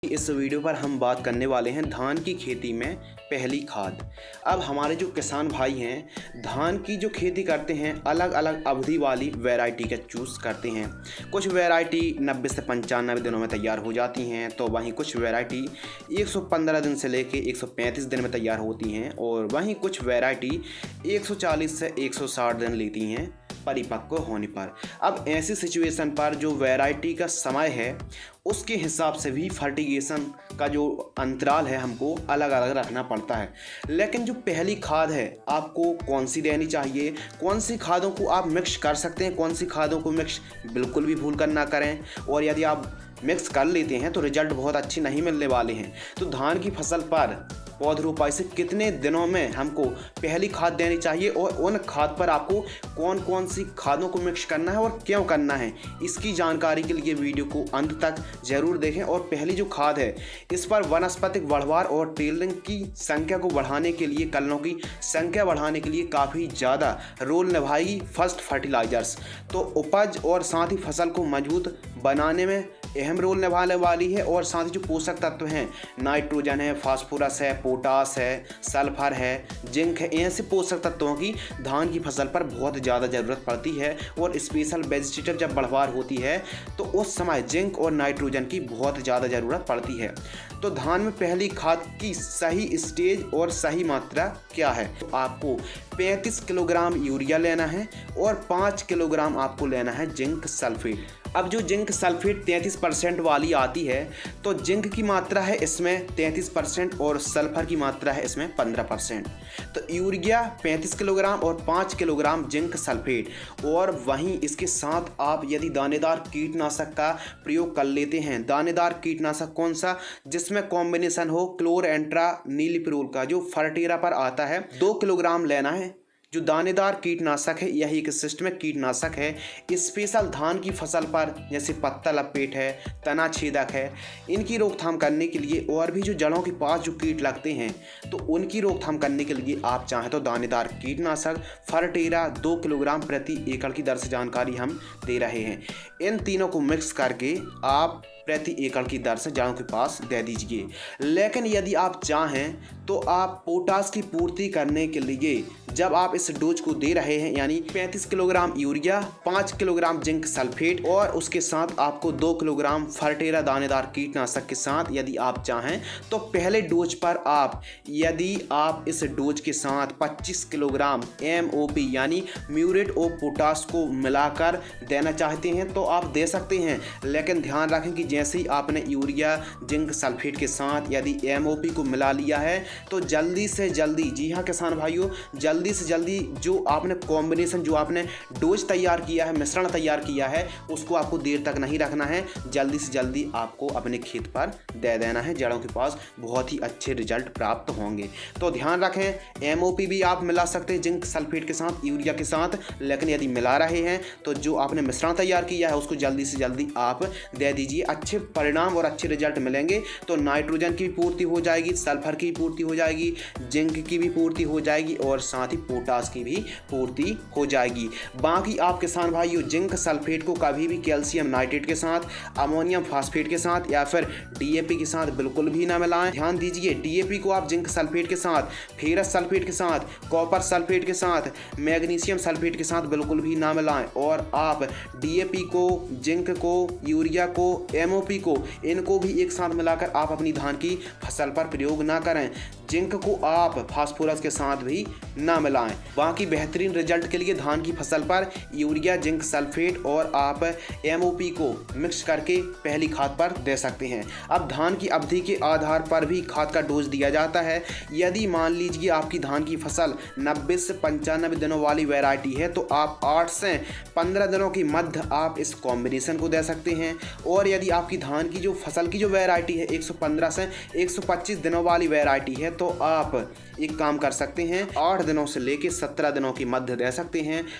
इस वीडियो पर हम बात करने वाले हैं धान की खेती में पहली खाद। अब हमारे जो किसान भाई हैं धान की जो खेती करते हैं अलग अलग अवधि वाली वैरायटी का चूज़ करते हैं। कुछ वैरायटी 90 से 95 दिनों में तैयार हो जाती हैं, तो वहीं कुछ वैरायटी 115 दिन से लेके 135 दिन में तैयार होती हैं और वहीं कुछ वैरायटी 140 से 160 दिन लेती हैं परिपक्व होने पर। अब ऐसी सिचुएशन पर जो वैरायटी का समय है उसके हिसाब से भी फर्टिगेशन का जो अंतराल है हमको अलग अलग रखना पड़ता है। लेकिन जो पहली खाद है आपको कौन सी देनी चाहिए, कौन सी खादों को आप मिक्स कर सकते हैं, कौन सी खादों को मिक्स बिल्कुल भी भूल कर ना करें, और यदि आप मिक्स कर लेते हैं तो रिजल्ट बहुत अच्छी नहीं मिलने वाले हैं। तो धान की फसल पर पौध रोपाई से कितने दिनों में हमको पहली खाद देनी चाहिए और उन खाद पर आपको कौन कौन सी खादों को मिक्स करना है और क्यों करना है, इसकी जानकारी के लिए वीडियो को अंत तक ज़रूर देखें। और पहली जो खाद है इस पर वनस्पतिक बढ़वार और टेलरिंग की संख्या को बढ़ाने के लिए, कलनों की संख्या बढ़ाने के लिए काफ़ी ज़्यादा रोल निभाएगी फर्स्ट फर्टिलाइजर्स। तो उपज और साथ ही फसल को मजबूत बनाने में अहम रोल निभाने वाली है। और साथ ही जो पोषक तत्व हैं नाइट्रोजन है, फास्फोरस है, पोटास है, सल्फर है, जिंक है, ऐसे पोषक तत्वों की धान की फसल पर बहुत ज़्यादा ज़रूरत पड़ती है। और स्पेशल वेजिटेटिव जब बढ़वार होती है तो उस समय जिंक और नाइट्रोजन की बहुत ज़्यादा ज़रूरत पड़ती है। तो धान में पहली खाद की सही स्टेज और सही मात्रा क्या है? तो आपको 35 किलोग्राम यूरिया लेना है और 5 किलोग्राम आपको लेना है जिंक सल्फेट। अब जो जिंक सल्फेट 33% वाली आती है तो जिंक की मात्रा है इसमें 33% और सल्फर की मात्रा है इसमें 15%। तो यूरिया 35 किलोग्राम और 5 किलोग्राम जिंक सल्फेट। और वहीं इसके साथ आप यदि दानेदार कीटनाशक का प्रयोग कर लेते हैं, दानेदार कीटनाशक कौन सा, जिसमें कॉम्बिनेशन हो क्लोरेंट्रा नीलिपिरोल का जो फर्टेरा पर आता है, 2 किलोग्राम लेना है। जो दानेदार कीटनाशक है यही एक सिस्टमिक कीटनाशक है। स्पेशल धान की फसल पर जैसे पत्ता लपेट है, तना छेदक है, इनकी रोकथाम करने के लिए और भी जो जड़ों के पास जो कीट लगते हैं तो उनकी रोकथाम करने के लिए आप चाहें तो दानेदार कीटनाशक फर्टेरा 2 किलोग्राम प्रति एकड़ की दर से जानकारी हम दे रहे हैं। इन तीनों को मिक्स करके आप प्रति एकड़ की दर से जड़ों के पास दे दीजिए। लेकिन यदि आप चाहें तो आप पोटास की पूर्ति करने के लिए जब आप इस डोज को दे रहे हैं, यानी 35 kilogram urea, 5 kilogram zinc sulphate और उसके साथ आपको 2 किलोग्राम फर्टेरा दानेदार कीटनाशक के साथ यदि आप चाहें तो पहले डोज पर आप यदि आप इस डोज के साथ 25 किलोग्राम MOP यानी म्यूरेट ऑफ पोटास को मिलाकर देना चाहते हैं तो आप दे सकते हैं। लेकिन ध्यान रखें कि जैसे ही आपने यूरिया जिंक सल्फेट के साथ यदि MOP को मिला लिया है तो जल्दी से जल्दी, जी हाँ किसान भाइयों, जल्दी से जल्दी जो आपने कॉम्बिनेशन, जो आपने डोज तैयार किया है, मिश्रण तैयार किया है, उसको आपको देर तक नहीं रखना है। जल्दी से जल्दी आपको अपने खेत पर दे देना है, जड़ों के पास बहुत ही अच्छे रिजल्ट प्राप्त होंगे। तो ध्यान रखें MOP भी आप मिला सकते हैं जिंक सल्फेट के साथ, यूरिया के साथ। लेकिन यदि मिला रहे हैं तो जो आपने मिश्रण तैयार किया है उसको जल्दी से जल्दी आप दे दीजिए। अच्छे परिणाम और अच्छे रिजल्ट मिलेंगे। तो नाइट्रोजन की भी पूर्ति हो जाएगी, सल्फर की पूर्ति हो जाएगी, जिंक की भी पूर्ति हो जाएगी और साथ ही पोटास की भी पूर्ति हो जाएगी। बाकी आप किसान भाइयों जिंक सल्फेट को कभी भी कैल्शियम नाइट्रेट के साथ, अमोनियम फास्फेट के साथ या फिर DAP के साथ बिल्कुल भी ना मिलाएं। ध्यान दीजिए DAP को आप जिंक सल्फेट के साथ, फेरस सल्फेट के साथ, कॉपर सल्फेट के साथ, मैग्नीशियम सल्फेट के साथ बिल्कुल भी ना मिलाएं। और आप DAP को, जिंक को, यूरिया को, MOP को, इनको भी एक साथ मिलाकर आप अपनी धान की फसल पर प्रयोग ना करें। जिंक को आप फास्फोरस के साथ भी ना मिलाएं। बाकी बेहतरीन रिजल्ट के लिए धान की फसल पर यूरिया जिंक सल्फेट और आप MOP को मिक्स करके पहली खाद पर दे सकते हैं। अब धान की अवधि के आधार पर भी खाद का डोज दिया जाता है। यदि मान लीजिए आपकी धान की फसल 90 से 95 दिनों वाली वैरायटी है तो आप 8 से 15 दिनों की मध्य आप इस कॉम्बिनेशन को दे सकते हैं। और यदि आपकी धान की जो फसल की जो वैरायटी है 115 से 125 दिनों वाली वैरायटी है तो आप एक काम कर सकते हैं, 8 दिनों से लेकर 17 दिनों की मध्य दे सकते हैं।